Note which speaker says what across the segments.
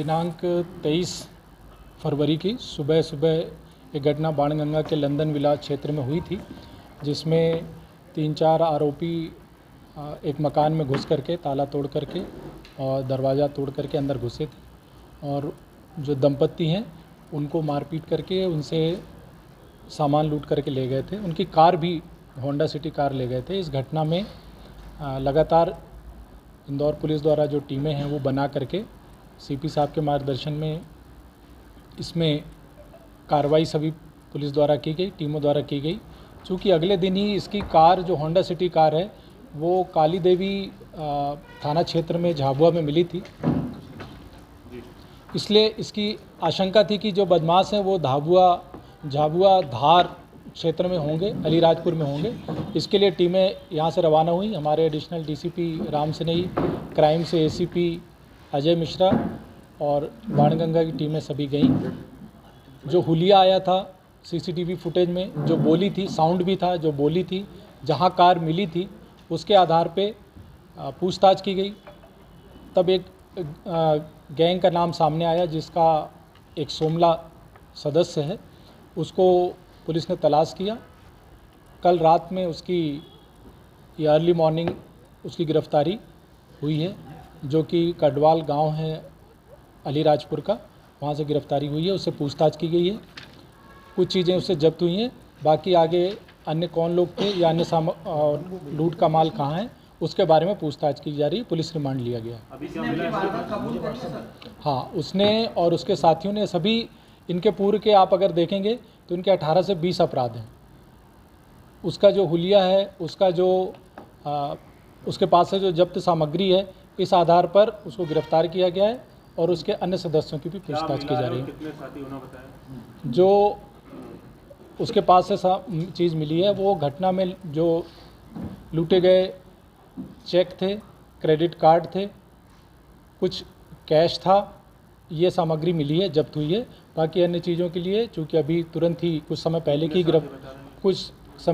Speaker 1: दिनांक 23 फरवरी की सुबह एक घटना बाणगंगा के लंदन विला क्षेत्र में हुई थी, जिसमें 3-4 आरोपी एक मकान में घुस करके ताला तोड़ करके और दरवाज़ा तोड़ करके अंदर घुसे थे और जो दंपत्ति हैं उनको मारपीट करके उनसे सामान लूट करके ले गए थे। उनकी कार भी होंडा सिटी कार ले गए थे। इस घटना में लगातार इंदौर पुलिस द्वारा जो टीमें हैं वो बना करके सीपी साहब के मार्गदर्शन में इसमें कार्रवाई सभी पुलिस द्वारा की गई, टीमों द्वारा की गई। चूँकि अगले दिन ही इसकी कार जो होंडा सिटी कार है वो काली देवी थाना क्षेत्र में झाबुआ में मिली थी, इसलिए इसकी आशंका थी कि जो बदमाश हैं वो झाबुआ धार क्षेत्र में होंगे, अलीराजपुर में होंगे। इसके लिए टीमें यहाँ से रवाना हुई। हमारे एडिशनल डीसीपी राम सनेही, क्राइम से एसीपी अजय मिश्रा और बाणगंगा की टीमें सभी गईं। जो हुलिया आया था सीसीटीवी फुटेज में, जो बोली थी, साउंड भी था, जो बोली थी, जहाँ कार मिली थी उसके आधार पे पूछताछ की गई। तब एक गैंग का नाम सामने आया जिसका एक सोमला सदस्य है, उसको पुलिस ने तलाश किया। कल रात में उसकी या अर्ली मॉर्निंग उसकी गिरफ्तारी हुई है, जो कि कड़वाल गांव है अलीराजपुर का, वहां से गिरफ्तारी हुई है। उससे पूछताछ की गई है, कुछ चीज़ें उससे जब्त हुई हैं। बाकी आगे अन्य कौन लोग थे या अन्य लूट का माल कहाँ है उसके बारे में पूछताछ की जा रही है। पुलिस रिमांड लिया गया है। हाँ, उसने और उसके साथियों ने सभी, इनके पूर्व के आप अगर देखेंगे तो इनके 18 से 20 अपराध हैं। उसका जो हुलिया है, उसका जो उसके पास से जो जब्त सामग्री है, इस आधार पर उसको गिरफ्तार किया गया है और उसके अन्य सदस्यों की भी पूछताछ की जा रही है।
Speaker 2: कितने साथी होना बताया?
Speaker 1: जो उसके पास से चीज़ मिली है वो घटना में जो लूटे गए चेक थे, क्रेडिट कार्ड थे, कुछ कैश था, ये सामग्री मिली है, जब्त हुई है। बाकी अन्य चीज़ों के लिए चूँकि अभी तुरंत ही कुछ समय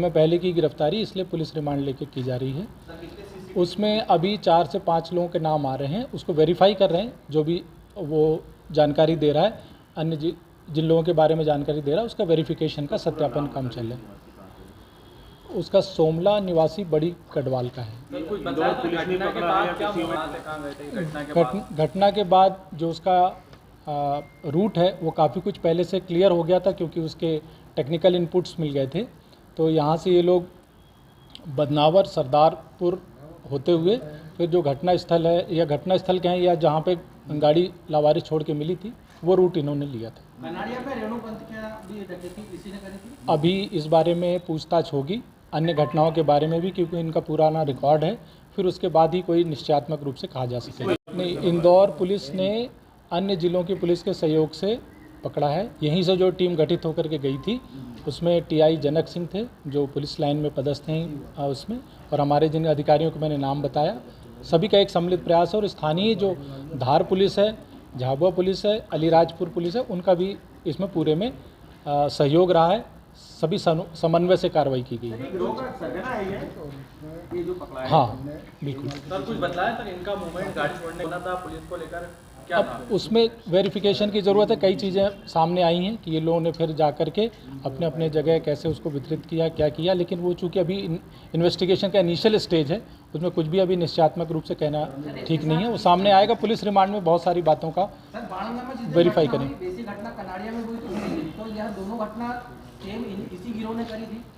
Speaker 1: पहले की गिरफ्तारी, इसलिए पुलिस रिमांड लेके की जा रही है। उसमें अभी 4 से 5 लोगों के नाम आ रहे हैं, उसको वेरीफाई कर रहे हैं। जो भी वो जानकारी दे रहा है, अन्य जिन लोगों के बारे में जानकारी दे रहा है, उसका वेरिफिकेशन का सत्यापन काम चल रहा है। उसका सोमला निवासी बड़ी कड़वाल का है। घटना के बाद जो उसका रूट है वो काफ़ी कुछ पहले से क्लियर हो गया था, क्योंकि उसके टेक्निकल इनपुट्स मिल गए थे। तो यहाँ से ये लोग बदनावर, सरदारपुर होते हुए फिर जो घटना स्थल है, या घटना स्थल कहें या जहाँ पे गाड़ी लावारिस छोड़ के मिली थी, वो रूट इन्होंने लिया था। अभी इस बारे में पूछताछ होगी, अन्य घटनाओं के बारे में भी, क्योंकि इनका पुराना रिकॉर्ड है। फिर उसके बाद ही कोई निश्चयात्मक रूप से कहा जा सकेगा। नहीं, इंदौर पुलिस ने अन्य जिलों की पुलिस के सहयोग से पकड़ा है। यहीं से जो टीम गठित होकर के गई थी उसमें टीआई जनक सिंह थे, जो पुलिस लाइन में पदस्थ हैं उसमें, और हमारे जिन अधिकारियों को मैंने नाम बताया, सभी का एक सम्मिलित प्रयास है। और स्थानीय जो धार पुलिस है, झाबुआ पुलिस है, अलीराजपुर पुलिस है, उनका भी इसमें पूरे में सहयोग रहा है। सभी समन्वय से कार्रवाई की गई है। हाँ, बिल्कुल।
Speaker 3: सर, कुछ बताया सर, इनका मूवमेंट गाड़ी छोड़ने का था पुलिस को लेकर, क्या था?
Speaker 1: अब उसमें वेरिफिकेशन की ज़रूरत है। कई चीज़ें सामने आई हैं कि ये लोगों ने फिर जा कर के अपने अपने जगह कैसे उसको वितरित किया, क्या किया, लेकिन वो चूँकि अभी इन्वेस्टिगेशन का इनिशियल स्टेज है, उसमें कुछ भी अभी निश्चयात्मक रूप से कहना ठीक नहीं है। वो सामने आएगा। पुलिस रिमांड में बहुत सारी बातों का वेरीफाई करें।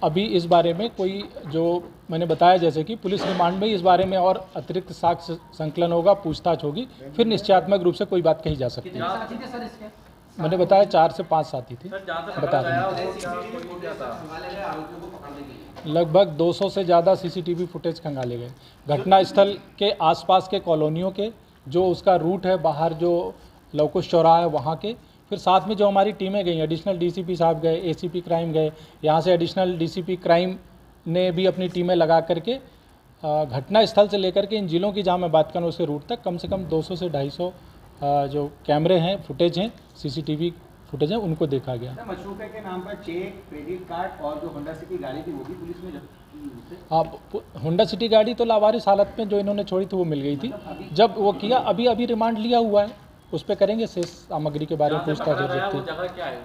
Speaker 1: अभी इस बारे में कोई, जो मैंने बताया जैसे कि पुलिस रिमांड में इस बारे में और अतिरिक्त साक्ष्य संकलन होगा, पूछताछ होगी, फिर निश्चयात्मक रूप से कोई बात कही जा सकती है। मैंने बताया 4 से 5 साथी थे, बता रहे हैं। लगभग 200 से ज़्यादा सीसीटीवी फुटेज खंगाले गए। घटना स्थल के आसपास के कॉलोनियों के, जो उसका रूट है बाहर, जो लवकुश चौराहा है वहाँ के, फिर साथ में जो हमारी टीमें गई, एडिशनल डीसीपी साहब गए, एसीपी क्राइम गए, यहाँ से एडिशनल डीसीपी क्राइम ने भी अपनी टीमें लगा करके घटना स्थल से लेकर के इन जिलों की, जहाँ मैं बात करूँ उसके रूट तक, कम से कम 200 से 250 जो कैमरे हैं, फुटेज हैं, सीसीटीवी फुटेज हैं, उनको देखा गया।
Speaker 4: मशरूका के नाम पर चेक, क्रेडिट कार्ड और जो होंडा सिटी गाड़ी थी वो भी पुलिस में
Speaker 1: आप होंडा सिटी गाड़ी तो लावारिस हालत में जो इन्होंने छोड़ी थी वो मिल गई थी। जब वो किया, अभी रिमांड लिया हुआ है, उस पर करेंगे शेष सामग्री के बारे में
Speaker 3: जहाँ से
Speaker 1: पूछताछ
Speaker 3: पकड़ा गया
Speaker 1: और
Speaker 3: वो
Speaker 1: जब्ती।
Speaker 3: जगह क्या है?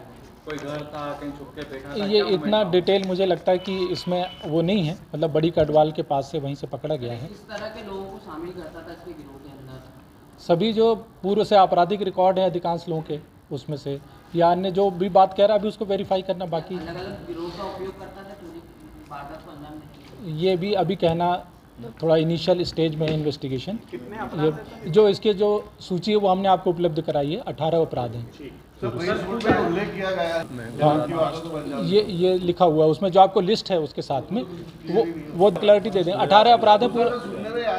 Speaker 3: कोई घर था, कहीं छुप के बैठा था?
Speaker 1: ये
Speaker 3: क्या
Speaker 1: इतना
Speaker 3: movement था?
Speaker 1: डिटेल मुझे लगता है कि इसमें वो नहीं है, मतलब बड़ी कटवाल के पास से वहीं से पकड़ा गया है।
Speaker 5: किस तरह के लोगों को शामिल करता था इसके गिरोह के अंदर?
Speaker 1: सभी जो पूर्व से आपराधिक रिकॉर्ड है अधिकांश लोगों के, उसमें से या अन्य जो भी बात कह रहा है अभी उसको वेरीफाई करना बाकी।
Speaker 5: अलग अलग गिरोह का उपयोग करता था चोरी वारदात को अंजाम देने के लिए?
Speaker 1: ये भी अभी कहना थोड़ा इनिशियल स्टेज में है इन्वेस्टिगेशन। ये जो इसके जो सूची है वो हमने आपको उपलब्ध कराई है, 18 अपराध हैं।
Speaker 6: उल्लेख किया गया
Speaker 1: हाँ, ये लिखा हुआ है उसमें, जो आपको लिस्ट है उसके साथ में वो क्लैरिटी दे दें। 18 अपराध है,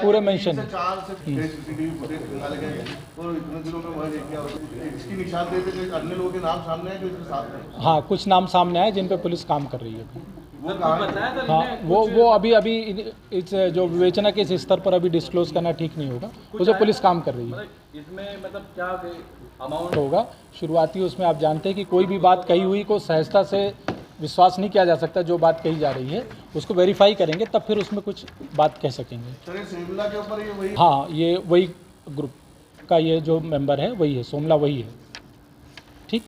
Speaker 1: पूरे मेंशन है।
Speaker 6: सीसीटीवी फुटेज निकाले गए और इतने दिनों में वह देखा इसकी निशानदेही पे अन्य लोगों के नाम सामने आए जो इसके साथ हैं।
Speaker 1: हाँ, कुछ नाम सामने आए जिन पे पुलिस काम कर रही है अभी।
Speaker 6: वो कहाँ
Speaker 3: बताया था
Speaker 1: हाँ,
Speaker 3: इन्हें
Speaker 1: वो अभी इस जो विवेचना के इस स्तर पर अभी डिस्क्लोज करना ठीक नहीं होगा, उसे पुलिस काम कर रही है।
Speaker 3: इसमें मतलब क्या अमाउंट
Speaker 1: होगा शुरुआती, उसमें आप जानते हैं कि कोई भी बात कही हुई को सहजता से विश्वास नहीं किया जा सकता। जो बात कही जा रही है उसको वेरीफाई करेंगे तब फिर उसमें कुछ बात कह सकेंगे।
Speaker 6: सर शिमला के ऊपर ये वही
Speaker 1: हाँ, ये वही ग्रुप का ये जो मेंबर है वही है, सोमला वही है।